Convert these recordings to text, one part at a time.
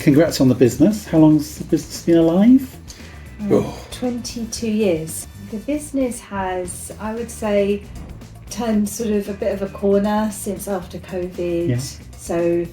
congrats on the business. How long's the business been alive? 22 years. The business has, I would say, turned sort of a bit of a corner since after COVID. Yeah. So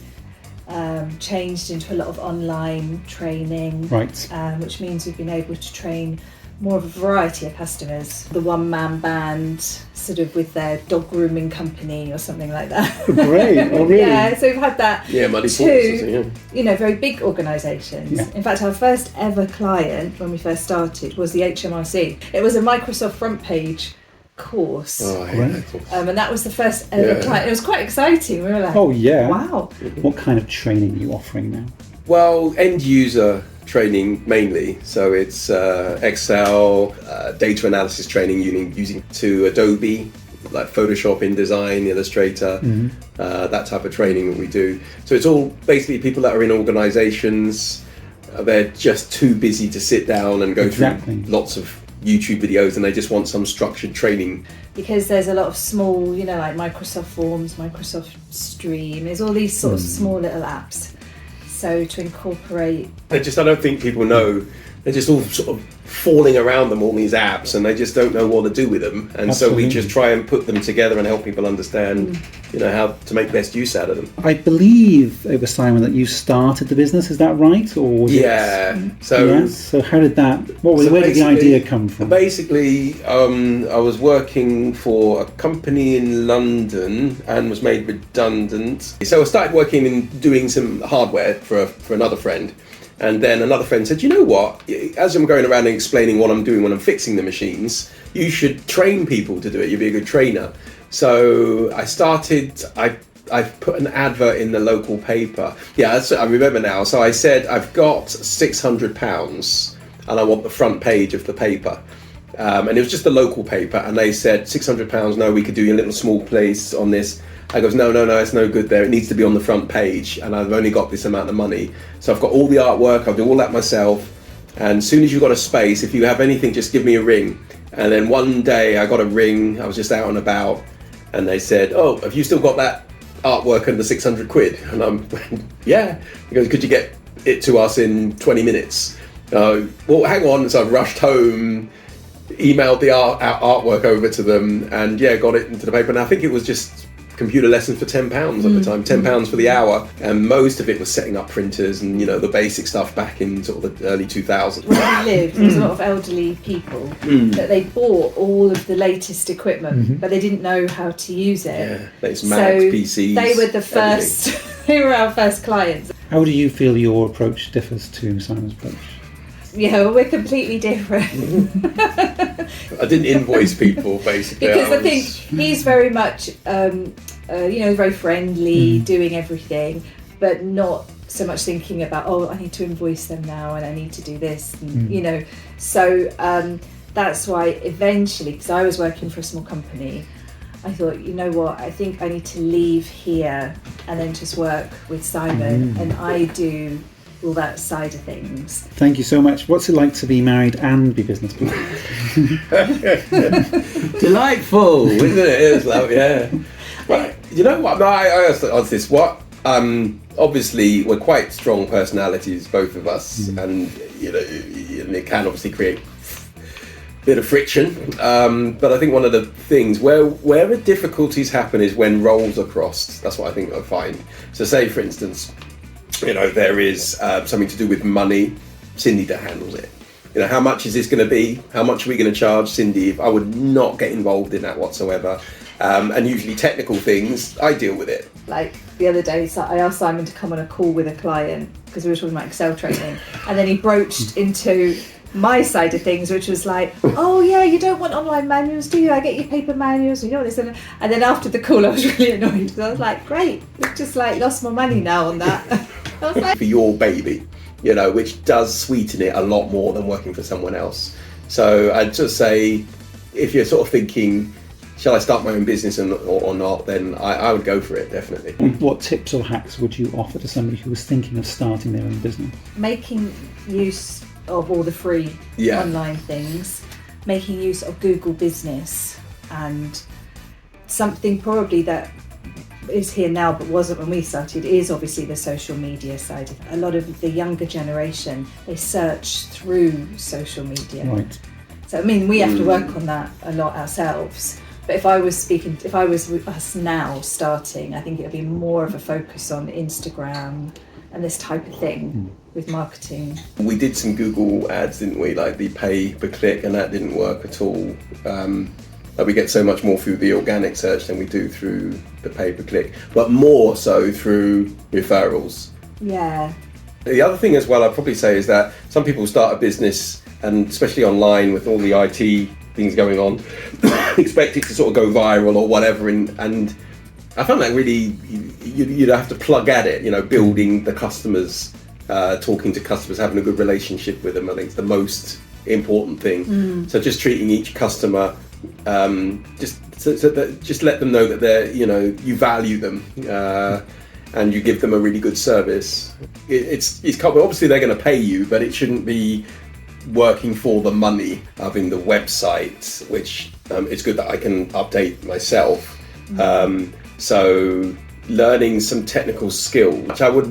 changed into a lot of online training, Right. Which means we've been able to train more of a variety of customers. The one-man band, sort of with their dog grooming company or something like that. Great. Oh, really? Yeah, so we've had that. Yeah, Muddy two, very big organisations. Yeah. In fact, our first ever client when we first started was the HMRC. It was a Microsoft front page course. Oh, Right. And that was the first ever client. It was quite exciting. We were like, Oh, yeah. wow. What kind of training are you offering now? Well, end user training mainly. So it's Excel, data analysis training using to Adobe, like Photoshop, InDesign, Illustrator, that type of training that we do. So it's all basically people that are in organizations, they're just too busy to sit down and go through lots of YouTube videos, and they just want some structured training. Because there's a lot of small, like Microsoft Forms, Microsoft Stream, there's all these sort of small little apps. So to incorporate... I don't think people know, they're just all sort of falling around them, all these apps, and they just don't know what to do with them. And so we just try and put them together and help people understand, how to make best use out of them. I believe, over Simon, that you started the business, is that right? Or was So how did that, where did the idea come from? Basically, I was working for a company in London and was made redundant. So I started working and doing some hardware for another friend. And then another friend said, you know what, as I'm going around and explaining what I'm doing when I'm fixing the machines, you should train people to do it. You'd be a good trainer. So I started, I put an advert in the local paper. Yeah, I remember now. So I said, I've got £600 and I want the front page of the paper. And it was just the local paper. And they said, £600, no, we could do a little small place on this. I goes, no, it's no good there. It needs to be on the front page, and I've only got this amount of money. So I've got all the artwork, I'll do all that myself. And as soon as you've got a space, if you have anything, just give me a ring. And then one day I got a ring, I was just out and about, and they said, oh, have you still got that artwork and the 600 quid? And I'm, yeah. He goes, could you get it to us in 20 minutes? Well, hang on. So I rushed home, emailed the artwork over to them, and got it into the paper. And I think it was just computer lessons for £10 at the time, £10 for the hour, and most of it was setting up printers and the basic stuff back in sort of the early 2000s. Where we lived, there was a lot of elderly people that they bought all of the latest equipment, but they didn't know how to use it. Yeah, there's Macs, PCs. They were the first. They were our first clients. How do you feel your approach differs to Simon's approach? Yeah, well, we're completely different. I didn't invoice people, basically. Because I think he's very much, very friendly, doing everything, but not so much thinking about, I need to invoice them now and I need to do this, and, So that's why eventually, because I was working for a small company, I thought, you know what, I think I need to leave here and then just work with Simon, and I do all that side of things. Thank you so much. What's it like to be married and be business partners? Delightful, isn't it? It is love, yeah. Right. You know what? No, I asked this. Obviously, we're quite strong personalities, both of us, and it can obviously create a bit of friction. But I think one of the things where the difficulties happen is when roles are crossed. That's what I think I find. So, say for instance, there is something to do with money. Cindy that handles it. How much is this going to be? How much are we going to charge? Cindy, I would not get involved in that whatsoever. And usually technical things, I deal with it. Like the other day, I asked Simon to come on a call with a client because we were talking about Excel training, and then he broached into my side of things, which was like, oh yeah, you don't want online manuals, do you? I get your paper manuals, and this. And then after the call, I was really annoyed because I was like, great, we've just lost my money now on that. I was like, for your baby, which does sweeten it a lot more than working for someone else. So I'd just say, if you're sort of thinking, shall I start my own business or not, then I would go for it, definitely. What tips or hacks would you offer to somebody who was thinking of starting their own business? Making use of all the free online things, making use of Google Business, and something probably that is here now but wasn't when we started is obviously the social media side. A lot of the younger generation, they search through social media. Right. So I mean, we have to work on that a lot ourselves. But if I was with us now starting, I think it would be more of a focus on Instagram and this type of thing with marketing. We did some Google ads, didn't we? Like the pay per click, and that didn't work at all. Like we get so much more through the organic search than we do through the pay per click, but more so through referrals. Yeah. The other thing as well, I'd probably say, is that some people start a business, and especially online with all the IT things going on, expect it to sort of go viral or whatever, and I found that really, you'd have to plug at it, building the customers, talking to customers, having a good relationship with them. I think it's the most important thing. So just treating each customer, just let them know that they're, you value them, and you give them a really good service. It's obviously they're going to pay you, but it shouldn't be working for the money. Having the website, which it's good that I can update myself. So learning some technical skills, which I would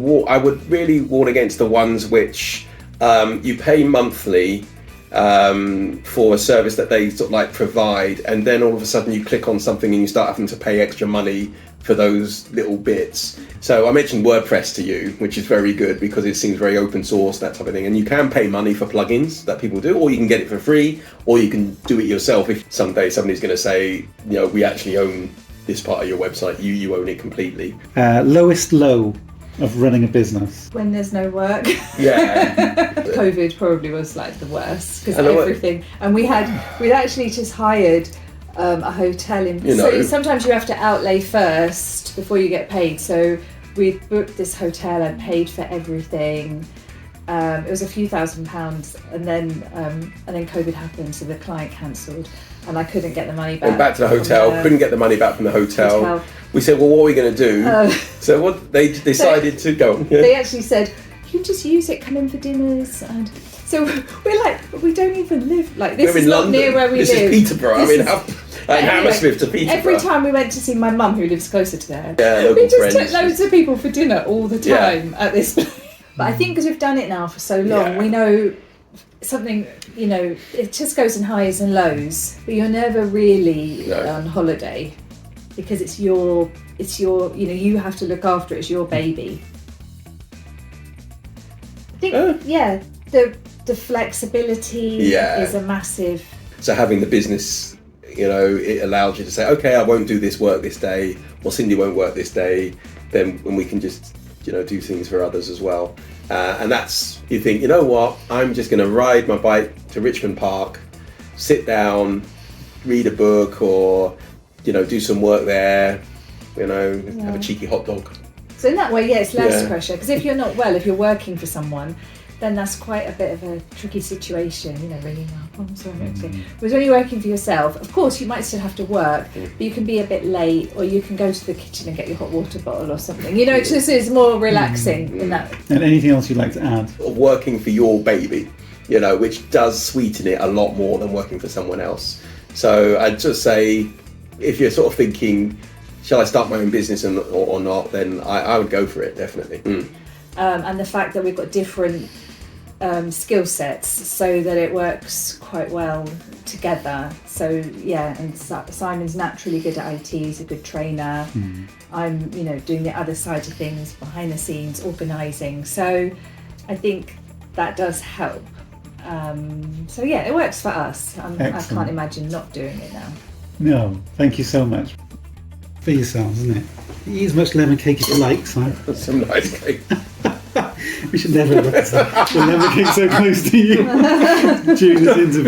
really warn against the ones which you pay monthly for a service that they sort of like provide, and then all of a sudden you click on something and you start having to pay extra money for those little bits. So I mentioned WordPress to you, which is very good because it seems very open source, that type of thing, and you can pay money for plugins that people do, or you can get it for free, or you can do it yourself if someday somebody's going to say, we actually own this part of your website, you own it completely. Lowest low of running a business? When there's no work. Yeah. COVID probably was like the worst, because everything, and we'd actually just hired a hotel in, so sometimes you have to outlay first before you get paid. So we booked this hotel and paid for everything. It was a few £1,000s, and then COVID happened, so the client cancelled, and I couldn't get the money back. Went back to the hotel, couldn't get the money back from the hotel. We said, well, what are we going to do? So what they decided to go. Yeah. They actually said, you can just use it, come in for dinners, and so we're like, we don't even live like this. We're is in not London. Near where we live. This is Peterborough. Hammersmith to Peterborough. Every time we went to see my mum, who lives closer to there, we just took loads of people for dinner all the time at this place. But I think because we've done it now for so long, we know something, it just goes in highs and lows, but you're never really on holiday, because it's your, you have to look after it. It's your baby. I think, the flexibility is a massive. So having the business, it allows you to say, okay, I won't do this work this day, or Cindy won't work this day, then when we can just do things for others as well. And that's, you think, you know what, I'm just going to ride my bike to Richmond Park, sit down, read a book, or, do some work there, have a cheeky hot dog. So in that way, it's less pressure. Because if you're not well, if you're working for someone, then that's quite a bit of a tricky situation, ringing up, I'm sorry. Whereas when you're working for yourself, of course, you might still have to work, but you can be a bit late, or you can go to the kitchen and get your hot water bottle or something. It just is more relaxing in that. And anything else you'd like to add? Working for your baby, which does sweeten it a lot more than working for someone else. So I'd just say, if you're sort of thinking, shall I start my own business or not, then I would go for it, definitely. And the fact that we've got different skill sets, so that it works quite well together. So and Simon's naturally good at IT, he's a good trainer. I'm doing the other side of things, behind the scenes, organising, so I think that does help. It works for us. I can't imagine not doing it now. No, thank you so much. For yourselves, isn't it? Eat as much lemon cake as you like, Simon. That's some nice cake. We should never have the lemon cake so close to you during this interview.